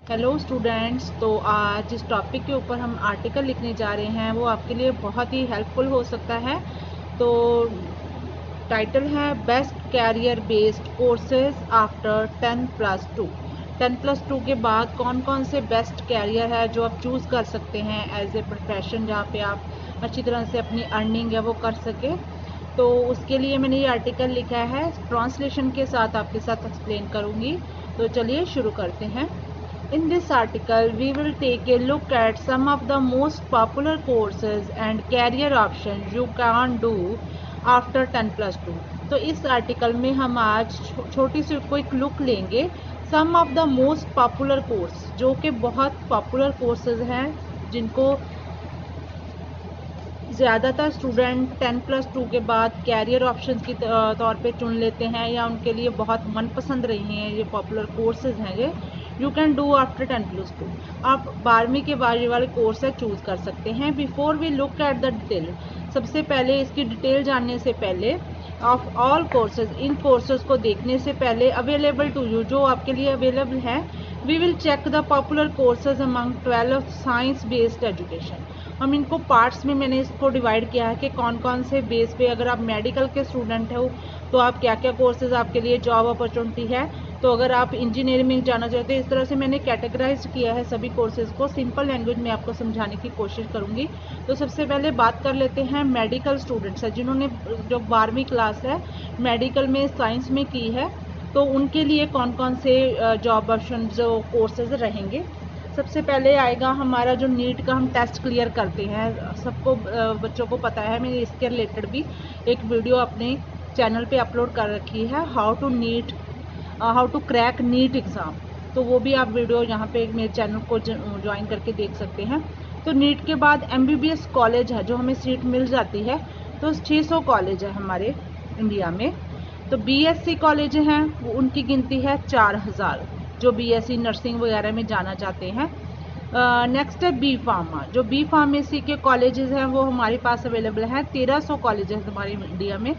Hello students. तो आज जिस टॉपिक के ऊपर हम आर्टिकल लिखने जा रहे हैं वो आपके लिए बहुत ही हेल्पफुल हो सकता है। तो टाइटल है best career based courses after 10+2। 10+2 के बाद कौन कौन से बेस्ट कैरियर है जो आप चूज़ कर सकते हैं एज ए प्रोफेशन, जहाँ पे आप अच्छी तरह से अपनी अर्निंग है वो कर सके। तो उसके लिए मैंने ये आर्टिकल लिखा है, ट्रांसलेशन के साथ आपके साथ एक्सप्लेन करूँगी। तो चलिए शुरू करते हैं। In this article, we will take a look at some of the most popular courses and career options you can do after 10+2। तो इस आर्टिकल में हम आज छोटी सी क्विक लुक लेंगे some of the most popular course, जो कि बहुत पॉपुलर कोर्सेज हैं जिनको ज़्यादातर स्टूडेंट 10+2 के बाद कैरियर ऑप्शंस की तौर पे चुन लेते हैं, या उनके लिए बहुत मनपसंद रही हैं। ये पॉपुलर कोर्सेज हैं ये यू कैन डू आफ्टर 10+2। आप 12वीं के बाद ये वाले कोर्स है चूज़ कर सकते हैं। Before we look at the detail, सबसे पहले इसकी डिटेल जानने से पहले ऑफ ऑल कोर्सेज, इन कोर्सेज को देखने से पहले अवेलेबल टू यू, जो आपके लिए अवेलेबल है, we will check the popular courses among 12 science based education. हम इनको पार्ट्स में मैंने इसको डिवाइड किया है कि कौन कौन से बेस पे, अगर आप मेडिकल के स्टूडेंट हो तो आप क्या क्या कोर्सेज आपके लिए जॉब अपॉर्चुनिटी है। तो अगर आप इंजीनियरिंग में जाना चाहते हैं, इस तरह से मैंने कैटेगराइज किया है सभी कोर्सेज को। सिंपल लैंग्वेज में आपको समझाने की कोशिश करूंगी। तो सबसे पहले बात कर लेते हैं मेडिकल स्टूडेंट्स है, जिन्होंने जो 12वीं क्लास है मेडिकल में साइंस में की है, तो उनके लिए कौन कौन से जॉब ऑप्शन जो कोर्सेज रहेंगे। सबसे पहले आएगा हमारा जो नीट का हम टेस्ट क्लियर करते हैं, सबको बच्चों को पता है। मैंने इसके रिलेटेड भी एक वीडियो अपने चैनल पे अपलोड कर रखी है, how to crack NEET exam. तो वो भी आप वीडियो यहाँ पे मेरे चैनल को ज्वाइन करके देख सकते हैं। तो नीट के बाद MBBS कॉलेज है जो हमें सीट मिल जाती है, तो 600 कॉलेज है हमारे इंडिया में। तो BSc कॉलेज हैं वो उनकी गिनती है 4000, जो BSc नर्सिंग वगैरह में जाना चाहते हैं। नेक्स्ट है बी फार्मा, जो बी फार्मेसी के कॉलेजेस हैं वो हमारे पास अवेलेबल हैं। 1300 कॉलेजेस हमारे इंडिया में।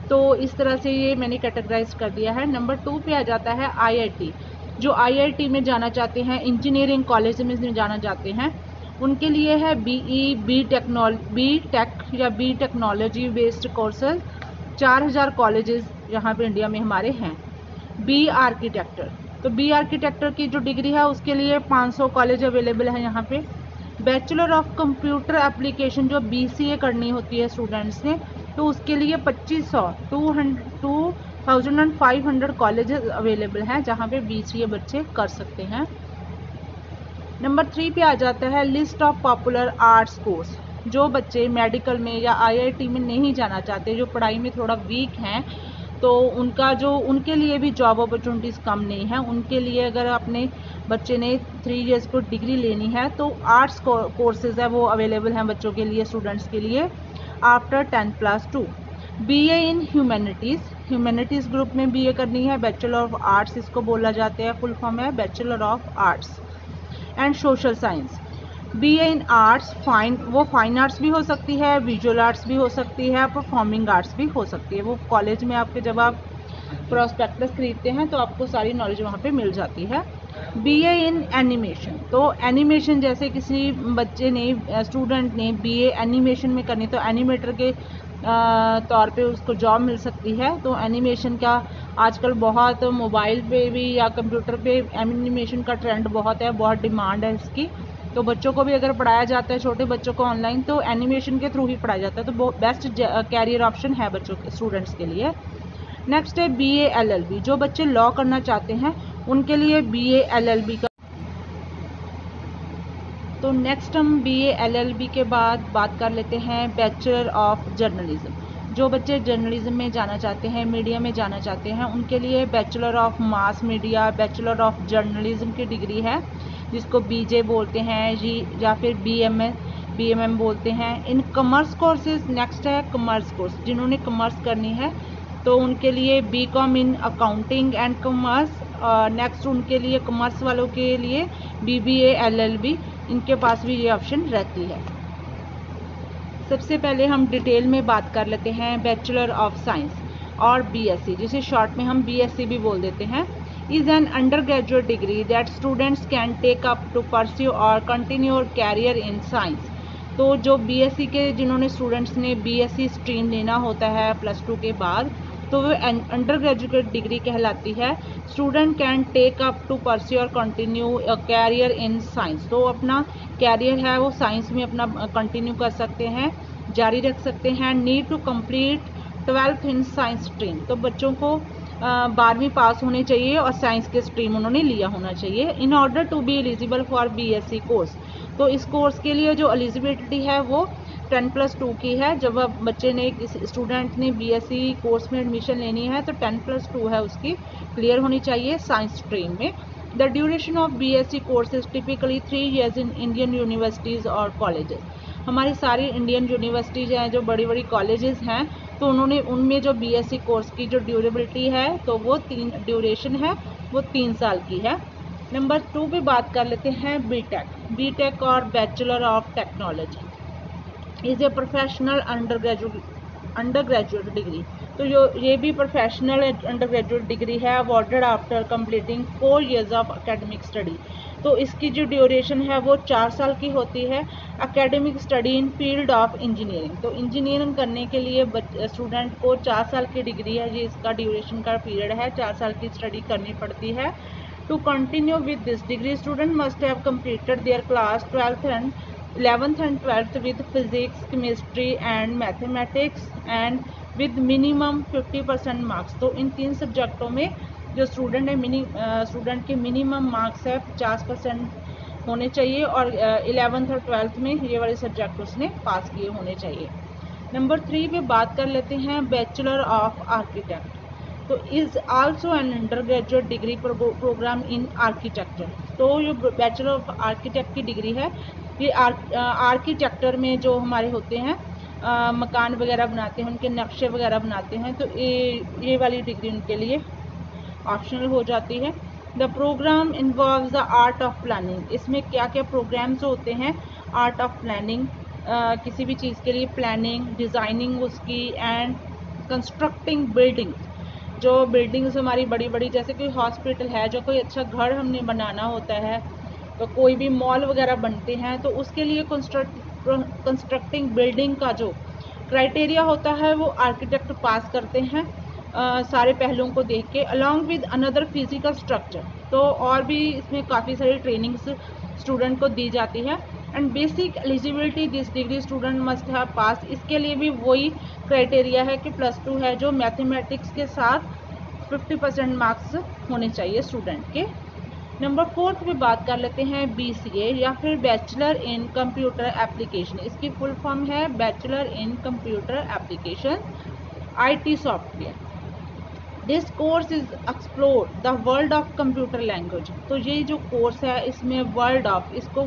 तो इस तरह से ये मैंने कैटेगराइज कर दिया है। नंबर 2 पे आ जाता है IIT, जो IIT में जाना चाहते हैं, इंजीनियरिंग कॉलेज में जाना चाहते हैं, उनके लिए है बी टेक या B technology based courses. 4000 colleges यहाँ पे इंडिया में हमारे हैं। बी आर्किटेक्टर, तो बी आर्किटेक्टर की जो डिग्री है उसके लिए 500 कॉलेज अवेलेबल है यहाँ पे। बैचलर ऑफ कंप्यूटर एप्लीकेशन, जो BCA करनी होती है स्टूडेंट्स ने, तो उसके लिए 2500 कॉलेजेस अवेलेबल हैं जहाँ पे BCA बच्चे कर सकते हैं। नंबर 3 पे आ जाता है list of popular arts course. जो बच्चे मेडिकल में या IIT में नहीं जाना चाहते, जो पढ़ाई में थोड़ा वीक हैं, तो उनके लिए भी जॉब अपॉर्चुनिटीज़ कम नहीं है। उनके लिए अगर अपने बच्चे ने 3 इयर्स को डिग्री लेनी है तो आर्ट्स कोर्सेज है वो अवेलेबल हैं बच्चों के लिए, स्टूडेंट्स के लिए आफ्टर 10+2। BA इन ह्यूमैनिटीज़ ग्रुप में BA करनी है, बैचलर ऑफ आर्ट्स इसको बोला जाता है, फुल फॉर्म है bachelor of arts and social science. BA in arts fine arts भी हो सकती है, विजुअल आर्ट्स भी हो सकती है, परफॉर्मिंग आर्ट्स भी हो सकती है। वो कॉलेज में आपके जब आप प्रोस्पेक्टस खरीदते हैं तो आपको सारी नॉलेज वहाँ पे मिल जाती है। BA इन एनिमेशन, तो एनिमेशन जैसे किसी बच्चे ने स्टूडेंट ने BA एनिमेशन में करनी, तो एनिमेटर के तौर पे उसको जॉब मिल सकती है। तो एनिमेशन का आजकल बहुत मोबाइल पे भी या कंप्यूटर पे एनिमेशन का ट्रेंड बहुत है, बहुत डिमांड है इसकी। तो बच्चों को भी अगर पढ़ाया जाता है, छोटे बच्चों को ऑनलाइन, तो एनिमेशन के थ्रू ही पढ़ाया जाता है। तो वो बेस्ट कैरियर ऑप्शन है बच्चों के, स्टूडेंट्स के लिए। नेक्स्ट है BA LLB, जो बच्चे लॉ करना चाहते हैं उनके लिए BA LLB का। तो नेक्स्ट हम BA LLB के बाद बात कर लेते हैं बैचलर ऑफ जर्नलिज्म। जो बच्चे जर्नलिज्म में जाना चाहते हैं, मीडिया में जाना चाहते हैं, उनके लिए bachelor of mass media, bachelor of journalism की डिग्री है, जिसको BJ बोलते हैं जी, या फिर BMM बोलते हैं। इन कॉमर्स कोर्सेज, नेक्स्ट है कॉमर्स कोर्स, जिन्होंने कॉमर्स करनी है तो उनके लिए BCom in accounting and commerce. Next उनके लिए कॉमर्स वालों के लिए BBA LLB, इनके पास भी ये ऑप्शन रहती है। सबसे पहले हम डिटेल में बात कर लेते हैं बैचलर ऑफ साइंस और BSc, जिसे शॉर्ट में हम BSc भी बोल देते हैं। is an undergraduate degree that students can take up to pursue or continue or career in science. तो जो बीएससी के जिन्होंने स्टूडेंट्स ने बीएससी स्ट्रीम लेना होता है +2 के बाद, तो वो अंडर ग्रेजुएट डिग्री कहलाती है. Student can take up to pursue और कंटिन्यू कैरियर इन साइंस. तो अपना कैरियर है वो साइंस में अपना कंटिन्यू कर सकते हैं, जारी रख सकते हैं. Need to complete 12th in science stream. तो बच्चों को 12वीं पास होनी चाहिए और साइंस के स्ट्रीम उन्होंने लिया होना चाहिए. In order to be eligible for BSc course. तो इस कोर्स के लिए जो एलिजिबिलिटी है वो 10+2 की है. जब बच्चे ने स्टूडेंट ने बीएससी कोर्स में एडमिशन लेनी है तो 10+2 है उसकी क्लियर होनी चाहिए साइंस स्ट्रीम में. The duration of BSc course is typically 3 years in Indian universities और कॉलेजेस. हमारी सारी इंडियन यूनिवर्सिटीज़ हैं जो बड़ी बड़ी कॉलेजेस हैं, तो उन्होंने उनमें जो बीएससी कोर्स की जो ड्यूरेबिलिटी है तो वो ड्यूरेशन है वो 3 साल की है. नंबर 2 पे बात कर लेते हैं बीटेक. बीटेक और bachelor of technology is a professional under graduate degree. तो ये भी प्रोफेशनल अंडर ग्रेजुएट डिग्री है awarded after completing 4 years of academic study. तो इसकी जो ड्यूरेशन है वो 4 साल की होती है. Academic study in field of engineering. तो इंजीनियरिंग करने के लिए स्टूडेंट को 4 साल की डिग्री है, ये इसका ड्यूरेशन का पीरियड है, 4 साल की स्टडी करनी पड़ती है. To continue with this degree student must have completed their class 11th and 12th with physics, chemistry and mathematics and with minimum 50% marks. तो इन 3 सब्जेक्टों में जो स्टूडेंट है स्टूडेंट के मिनिमम मार्क्स है 50% होने चाहिए और 11th और 12th में ये वाले सब्जेक्ट उसने पास किए होने चाहिए. नंबर 3 पे बात कर लेते हैं बैचलर ऑफ आर्किटेक्ट. तो is also an under graduate degree program in architecture. तो ये बैचलर ऑफ आर्किटेक्ट की डिग्री है, ये आर्किटेक्चर में जो हमारे होते हैं मकान वगैरह बनाते हैं, उनके नक्शे वगैरह बनाते हैं, तो ये वाली डिग्री उनके लिए ऑप्शनल हो जाती है. The program involves the art of planning. इसमें क्या क्या प्रोग्राम्स होते हैं? आर्ट ऑफ प्लानिंग, किसी भी चीज़ के लिए प्लानिंग, डिज़ाइनिंग उसकी एंड कंस्ट्रक्टिंग बिल्डिंग. जो बिल्डिंग्स हमारी बड़ी बड़ी जैसे कोई हॉस्पिटल है, जो कोई अच्छा घर हमने बनाना होता है, तो कोई भी मॉल वगैरह बनते हैं, तो उसके लिए कंस्ट्रक्टिंग बिल्डिंग का जो क्राइटेरिया होता है वो आर्किटेक्ट पास करते हैं सारे पहलुओं को देख के, along with another physical structure. तो और भी इसमें काफ़ी सारी ट्रेनिंग्स स्टूडेंट को दी जाती है. And basic eligibility this degree student must have pass. इसके लिए भी वही क्राइटेरिया है कि +2 है, जो मैथमेटिक्स के साथ 50% मार्क्स होने चाहिए स्टूडेंट के. नंबर 4 पे बात कर लेते हैं BCA या फिर बैचलर इन कंप्यूटर एप्लीकेशन. इसकी फुल फॉर्म है bachelor in computer application IT software. This course is explore the world of computer language. तो ये जो कोर्स है इसमें वर्ल्ड ऑफ, इसको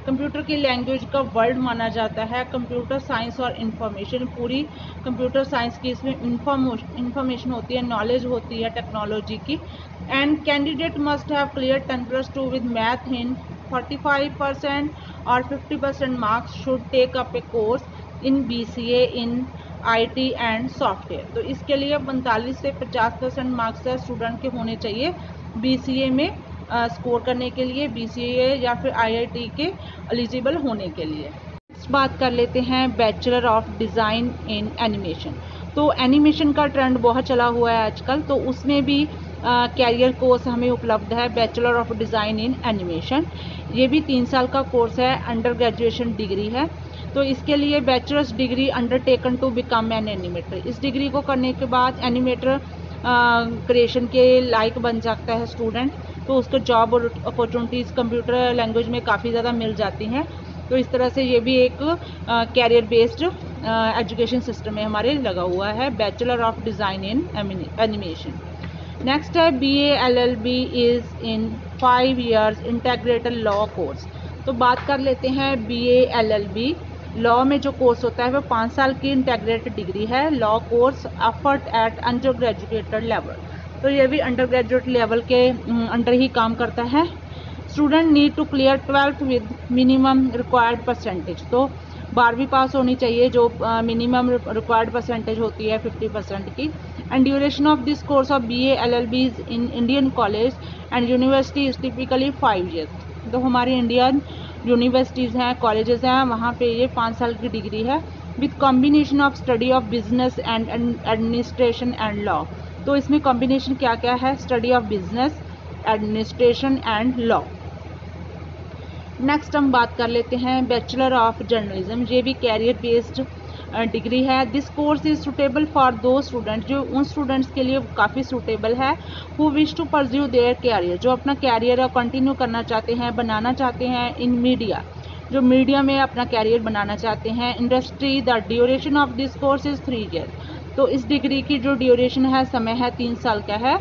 कंप्यूटर की लैंग्वेज का वर्ल्ड माना जाता है. कंप्यूटर साइंस और इंफॉर्मेशन, पूरी कंप्यूटर साइंस की इसमें इंफॉर्मेशन होती है, नॉलेज होती है टेक्नोलॉजी की. And candidate must have clear 10+2 with math in 45% और 50% marks should take up a course in BCA in IT and software. तो इसके लिए 45 से 50% मार्क्स स्टूडेंट के होने चाहिए BCA में स्कोर करने के लिए, BCA या फिर IIT के एलिजिबल होने के लिए. बात कर लेते हैं bachelor of design in animation. तो एनिमेशन का ट्रेंड बहुत चला हुआ है आजकल, तो उसमें भी कैरियर कोर्स हमें उपलब्ध है bachelor of design in animation. ये भी 3 साल का कोर्स है, अंडर ग्रेजुएशन डिग्री है. तो इसके लिए bachelors degree undertaken to become an animator. इस डिग्री को करने के बाद एनिमेटर क्रिएशन के लायक बन सकता है स्टूडेंट. तो उसको जॉब और अपॉर्चुनिटीज़ कंप्यूटर लैंग्वेज में काफ़ी ज़्यादा मिल जाती हैं. तो इस तरह से ये भी एक कैरियर बेस्ड एजुकेशन सिस्टम में हमारे लगा हुआ है bachelor of design in animation. Next है BA LLB is in 5 years integrated law course. तो बात कर लेते हैं BA LLB. लॉ में जो कोर्स होता है वो 5 साल की इंटीग्रेटेड डिग्री है. Law course offered at under graduated level. तो ये भी अंडर ग्रेजुएट लेवल के अंडर ही काम करता है. Student need to clear 12th with minimum required percentage. तो 12वीं पास होनी चाहिए, जो मिनिमम रिक्वायर्ड परसेंटेज होती है 50% की. and duration of this course of BA LLBs in Indian college and university is typically 5 years. तो हमारी इंडियन यूनिवर्सिटीज़ हैं, कॉलेजेस हैं, वहाँ पे ये 5 साल की डिग्री है with combination of study of business and administration and law. तो इसमें कॉम्बिनेशन क्या क्या है? Study of business, administration and law. Next हम बात कर लेते हैं बैचलर ऑफ जर्नलिज्म। ये भी कैरियर बेस्ड डिग्री है। This course is suitable for two student, जो उन स्टूडेंट्स के लिए काफ़ी सूटेबल है who wish to pursue their career, जो अपना कैरियर कंटिन्यू करना चाहते हैं, बनाना चाहते हैं इन मीडिया, जो मीडिया में अपना कैरियर बनाना चाहते हैं। Industry, the duration of this course is 3 year. तो इस डिग्री की जो ड्यूरेशन है, समय है, 3 साल का है।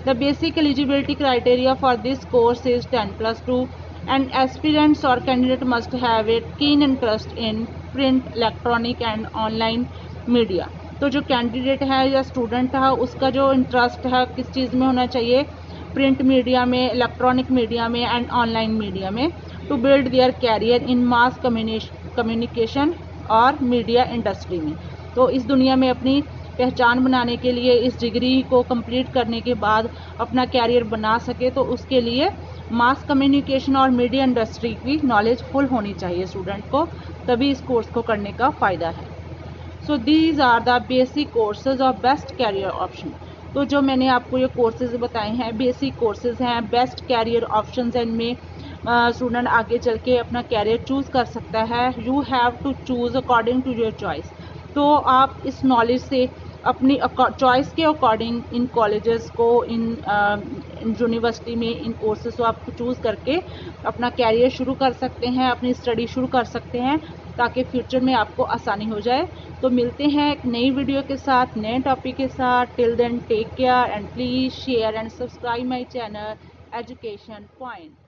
The basic eligibility criteria for this course is 10+2 and aspirants or candidate must have a keen interest in print, electronic and online media। तो जो कैंडिडेट है या स्टूडेंट है उसका जो इंटरेस्ट है किस चीज़ में होना चाहिए? प्रिंट मीडिया में, इलेक्ट्रॉनिक मीडिया में एंड ऑनलाइन मीडिया में, to build their career in mass communication और मीडिया इंडस्ट्री में। तो इस दुनिया में अपनी पहचान बनाने के लिए इस डिग्री को कंप्लीट करने के बाद अपना कैरियर बना सके, तो उसके लिए मास कम्युनिकेशन और मीडिया इंडस्ट्री की नॉलेज फुल होनी चाहिए स्टूडेंट को, तभी इस कोर्स को करने का फ़ायदा है। So these are the basic courses of best career option. तो जो मैंने आपको ये कोर्सेज बताए हैं बेसिक कोर्सेज हैं, बेस्ट कैरियर ऑप्शन हैं, इनमें स्टूडेंट आगे चल के अपना कैरियर चूज़ कर सकता है। You have to choose according to your choice. तो आप इस नॉलेज से अपनी चॉइस के अकॉर्डिंग इन कॉलेजेस को, इन यूनिवर्सिटी में इन कोर्सेज को आप चूज़ करके अपना कैरियर शुरू कर सकते हैं, अपनी स्टडी शुरू कर सकते हैं, ताकि फ्यूचर में आपको आसानी हो जाए। तो मिलते हैं एक नई वीडियो के साथ, नए टॉपिक के साथ। Till then take care and please share and subscribe my channel education point.